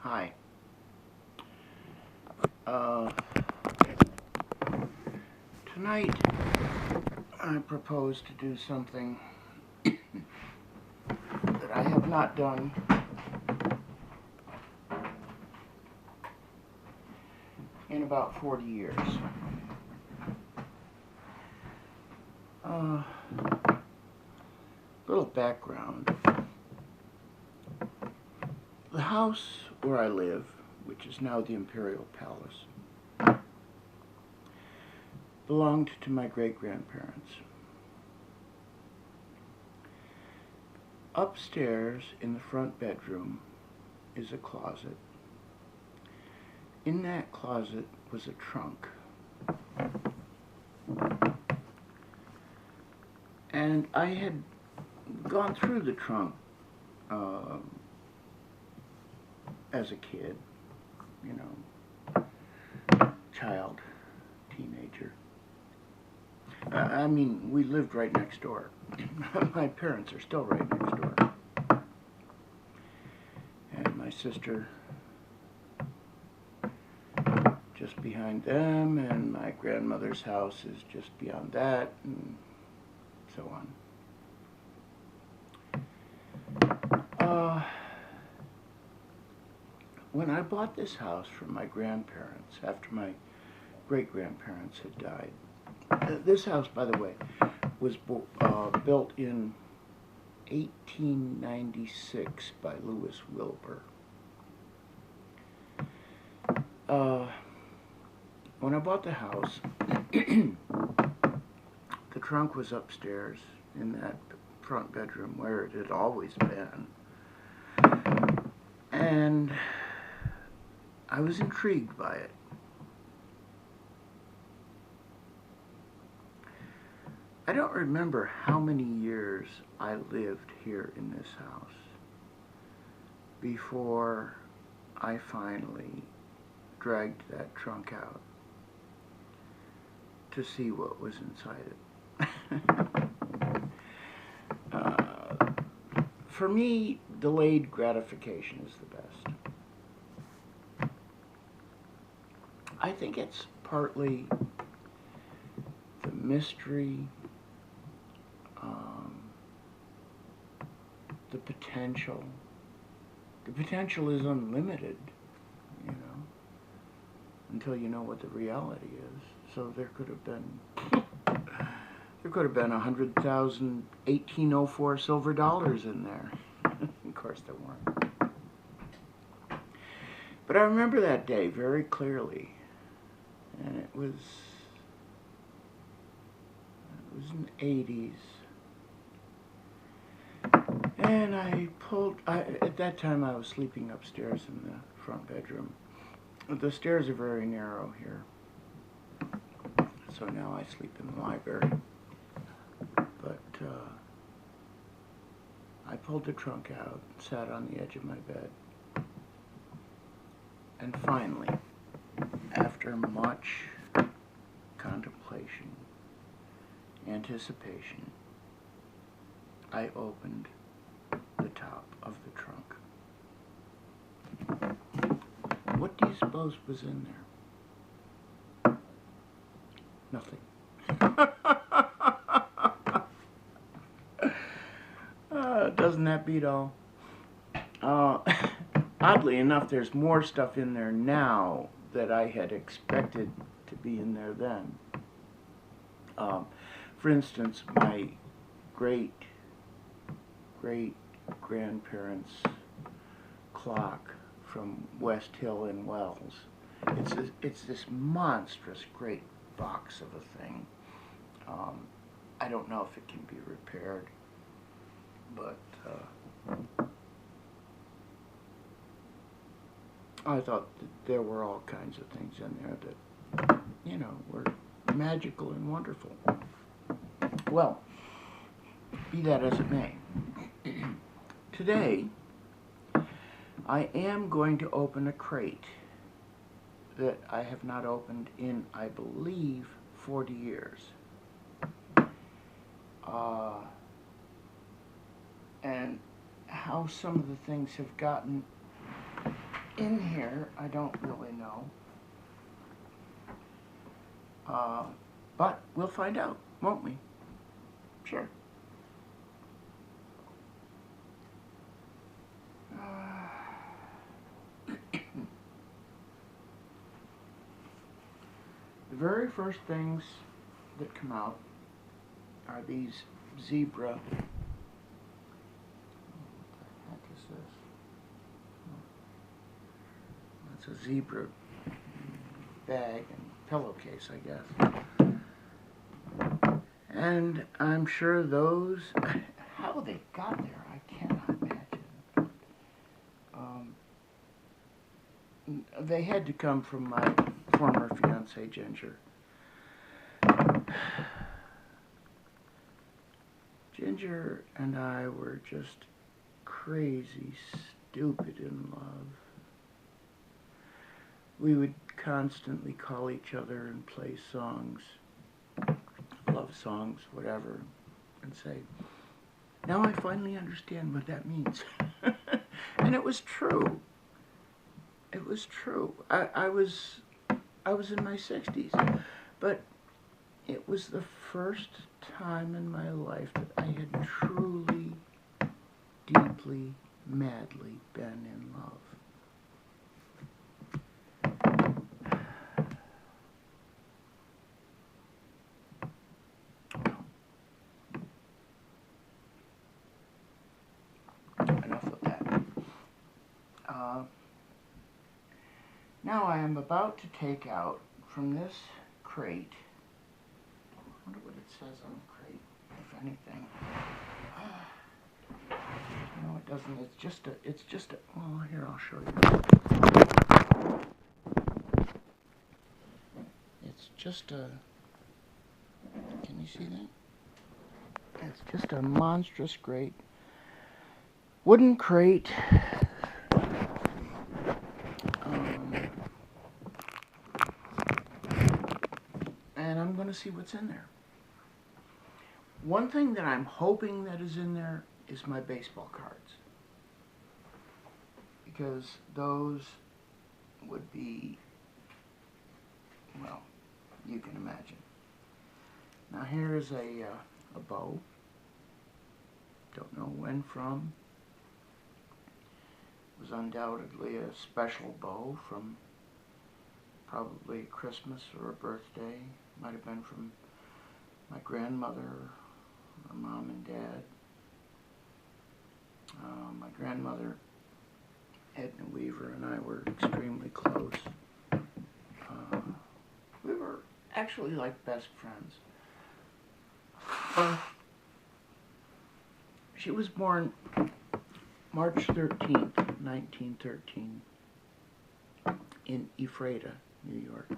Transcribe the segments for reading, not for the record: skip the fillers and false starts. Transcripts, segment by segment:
Hi. Tonight I propose to do something that I have not done in about 40 years. Little background. The house where I live, which is now the Imperial Palace, belonged to my great-grandparents. Upstairs in the front bedroom is a closet. In that closet was a trunk. And I had gone through the trunk as a kid, you know, child, teenager. I mean, we lived right next door. My parents are still right next door. And my sister just behind them, and my grandmother's house is just beyond that, and so on. When I bought this house from my grandparents, after my great-grandparents had died, this house, by the way, was built in 1896 by Louis Wilbur. When I bought the house, the trunk was upstairs in that front bedroom where it had always been. And I was intrigued by it. I don't remember how many years I lived here in this house before I finally dragged that trunk out to see what was inside it. For me, delayed gratification is the best. I think it's partly the mystery, the potential. The potential is unlimited, you know, until you know what the reality is. So there could have been 100,000 1804 silver dollars in there. Of course there weren't. But I remember that day very clearly, and it was in the 80s. And at that time I was sleeping upstairs in the front bedroom. The stairs are very narrow here, so now I sleep in the library. But I pulled the trunk out, sat on the edge of my bed, and finally, after much contemplation, anticipation, I opened the top of the trunk. What do you suppose was in there? Nothing. Doesn't that beat all? Oddly enough, there's more stuff in there now that I had expected to be in there then. For instance, my great-grandparents' clock from West Hill in Wells. It's this monstrous great box of a thing. I don't know if it can be repaired, but I thought that there were all kinds of things in there that, you know, were magical and wonderful. Well, be that as it may, today I am going to open a crate that I have not opened in, I believe, 40 years. And how some of the things have gotten in here, I don't really know. But we'll find out, won't we? Sure. The very first things that come out are these zebra. What the heck is this? That's a zebra bag and pillowcase, I guess. And I'm sure those, how they got there, I cannot imagine. They had to come from my former fiancée, Ginger. Ginger and I were just crazy, stupid in love. We would constantly call each other and play songs, love songs, whatever, and say, now I finally understand what that means. And it was true. It was true. I was in my 60s, but it was the first time in my life that I had truly, deeply, madly been in love. Enough of that. Now I am about to take out from this crate. I wonder what it says on the crate, if anything. No, it doesn't. It's just a, well, here, I'll show you. It's just a, can you see that? It's just a monstrous great wooden crate. And I'm going to see what's in there. One thing that I'm hoping that is in there is my baseball cards. Because those would be, well, you can imagine. Now here's a bow. Don't know when from. It was undoubtedly a special bow from probably Christmas or a birthday. Might have been from my grandmother, or mom and dad. My grandmother, Edna Weaver, and I were extremely close. We were actually like best friends. She was born March 13th, 1913, in Ephrata, New York.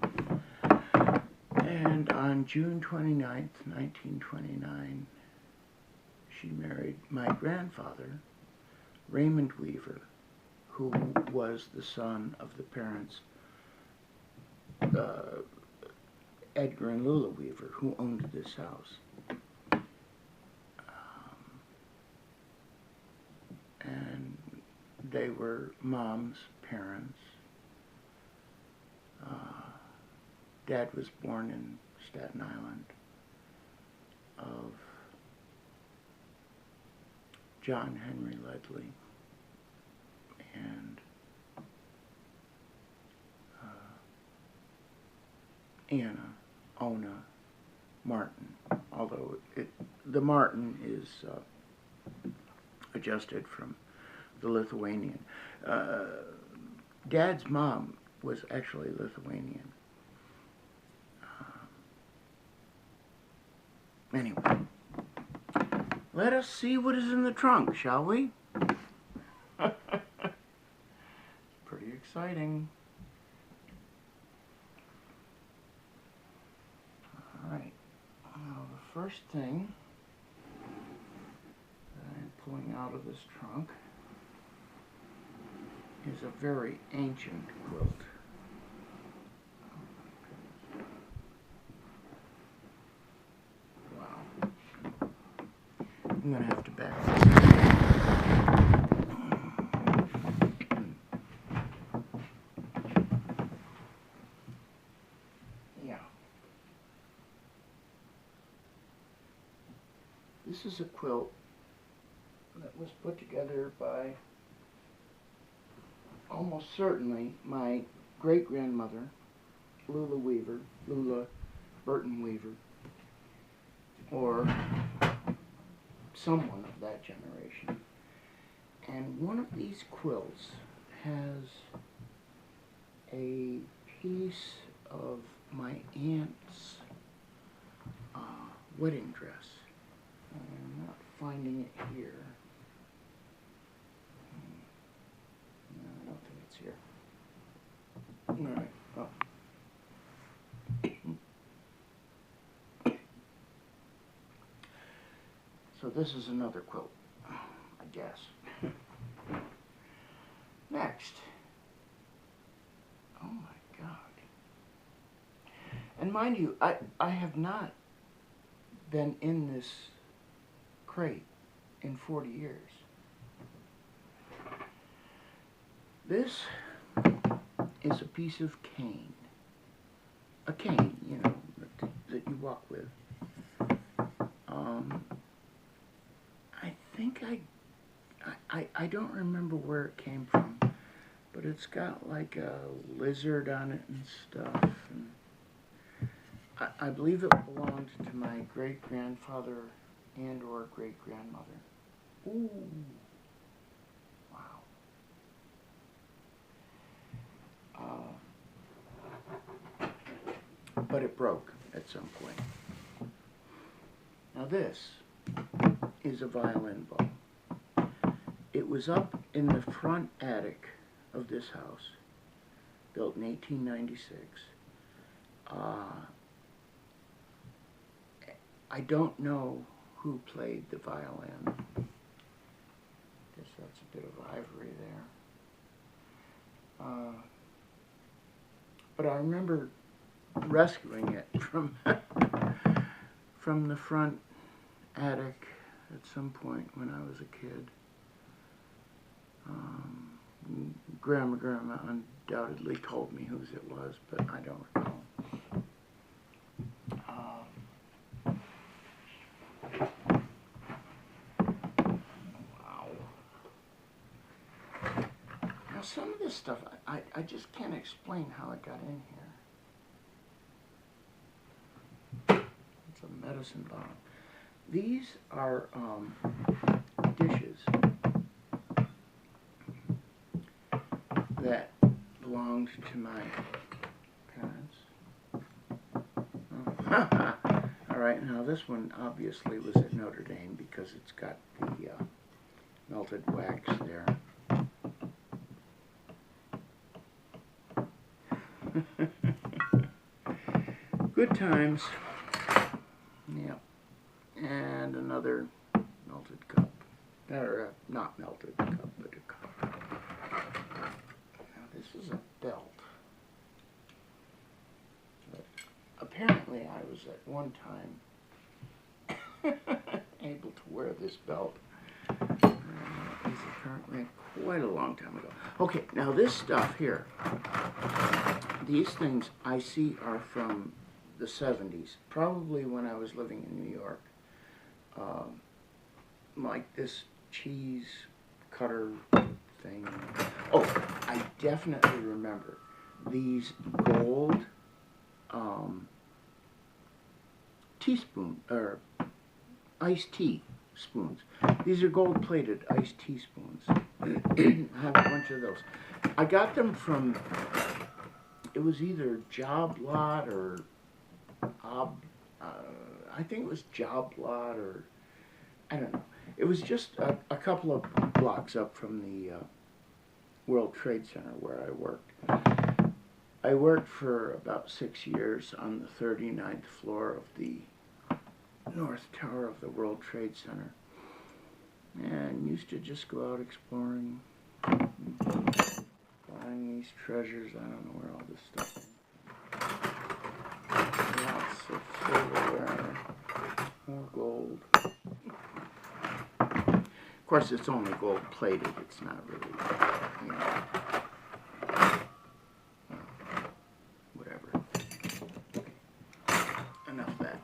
And on June 29th, 1929, she married my grandfather, Raymond Weaver, who was the son of the parents, Edgar and Lula Weaver, who owned this house. And they were Mom's parents. Dad was born in Staten Island of John Henry Leadley and Anna, Ona Martin, although the Martin is adjusted from the Lithuanian. Dad's mom was actually Lithuanian. Anyway, let us see what is in the trunk, shall we? Pretty exciting. Alright, now the first thing that I'm pulling out of this trunk is a very ancient quilt. I'm going to have to back this. This is a quilt that was put together by almost certainly my great-grandmother, Lula Burton Weaver, or someone of that generation. And one of these quilts has a piece of my aunt's wedding dress. I'm not finding it here. No, I don't think it's here. All right. Oh. So this is another quilt, I guess. Next. Oh my God. And mind you, I have not been in this crate in 40 years. This is a piece of cane. A cane, you know, that you walk with. I think I don't remember where it came from, but it's got like a lizard on it and stuff. And I believe it belonged to my great-grandfather and or great-grandmother. Ooh. Wow. But it broke at some point. Now this is a violin bow. It was up in the front attic of this house, built in 1896. I don't know who played the violin. Guess that's a bit of ivory there. But I remember rescuing it from from the front attic at some point when I was a kid. Grandma undoubtedly told me whose it was, but I don't recall. Wow. Now some of this stuff, I just can't explain how it got in here. It's a medicine bottle. These are dishes that belonged to my parents. Oh. Alright, now this one obviously was at Notre Dame because it's got the melted wax there. Good times. Yep. And another melted cup. Or not melted cup, but a cup. Now this is a belt. But apparently I was at one time able to wear this belt. It was apparently quite a long time ago. Okay, now this stuff here, these things I see are from the 70s, probably when I was living in New York. Like this cheese cutter thing. Oh, I definitely remember these gold teaspoon, or iced tea spoons. These are gold-plated iced tea spoons. I have a bunch of those. I got them from, it was either Job Lot or I think it was Job Lot, or I don't know. It was just a couple of blocks up from the World Trade Center where I worked. I worked for about 6 years on the 39th floor of the North Tower of the World Trade Center, and used to just go out exploring, finding these treasures. I don't know where all this stuff is. Lots of silverware, more gold. Of course, it's only gold plated. It's not really, you know, whatever. Enough of that.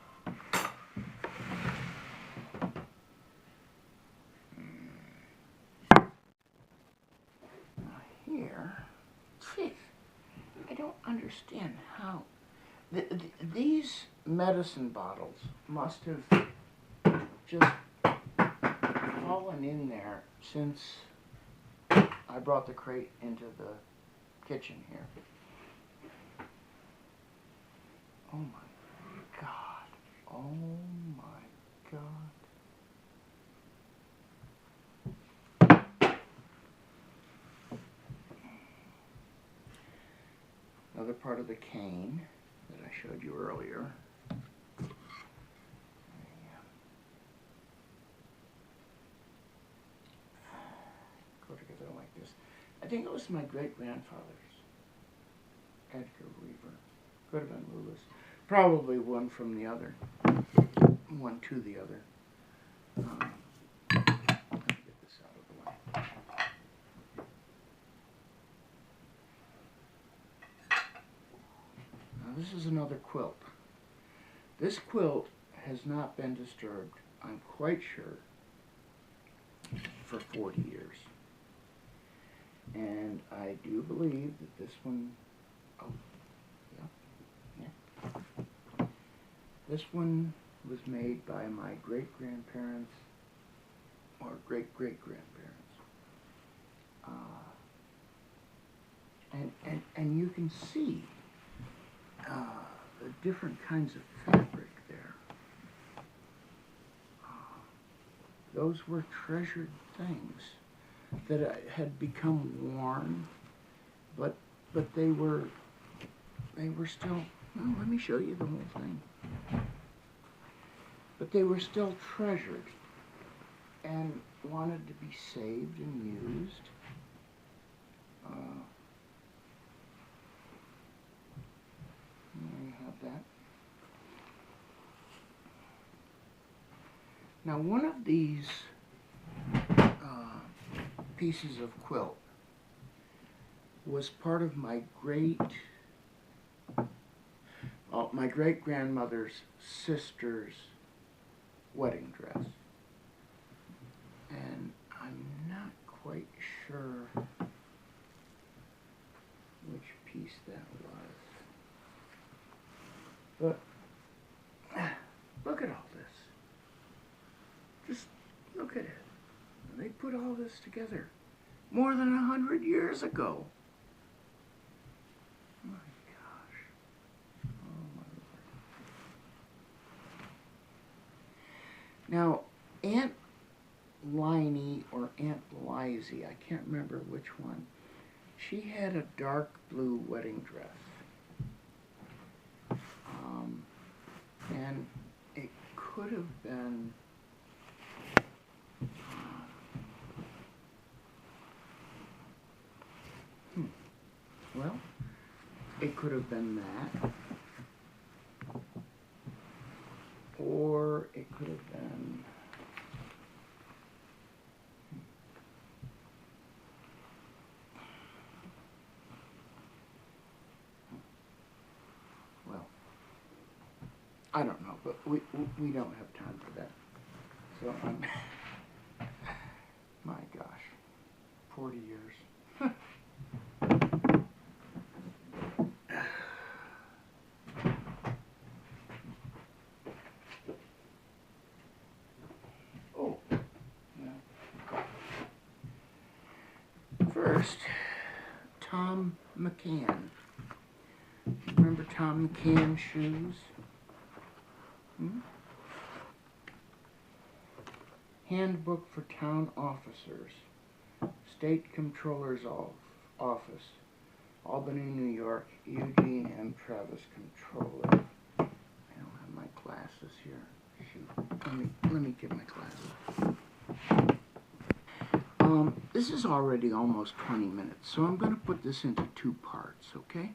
don't understand how. These medicine bottles must have just fallen in there since I brought the crate into the kitchen here. Oh my God. Oh my God. Another part of the cane that I showed you earlier. Go together like this. I think it was my great-grandfather's. Edgar Weaver. Could have been Lewis. Probably one from the other. One to the other. Let me get this out of the way. Now this is another quilt. This quilt has not been disturbed, I'm quite sure, for 40 years. And I do believe that this one, oh, yeah. This one was made by my great-grandparents, or great-great-grandparents. And you can see the different kinds of fabric there. Those were treasured things that had become worn, but they were still. Well, let me show you the whole thing. But they were still treasured and wanted to be saved and used. There you have that. Now, one of these pieces of quilt was part of my great-grandmother's sister's wedding dress. And I'm not quite sure which piece that was. But look at all this. Just look at it. They put all this together more than 100 years ago. My gosh. Oh my Lord. Now, Aunt Lainey or Aunt Lizzie, I can't remember which one, she had a dark blue wedding dress. And it could have been well, it could have been that, or it could have been well, I don't know, but we don't have time for that. So my gosh, 40 years. Oh, yeah. First, Tom McCann. Remember Tom McCann shoes? Handbook for Town Officers, State Comptroller's Office, Albany, New York, Eugene M. Travis, Comptroller. I don't have my glasses here. Shoot. Let me get my glasses. This is already almost 20 minutes, so I'm going to put this into two parts, okay?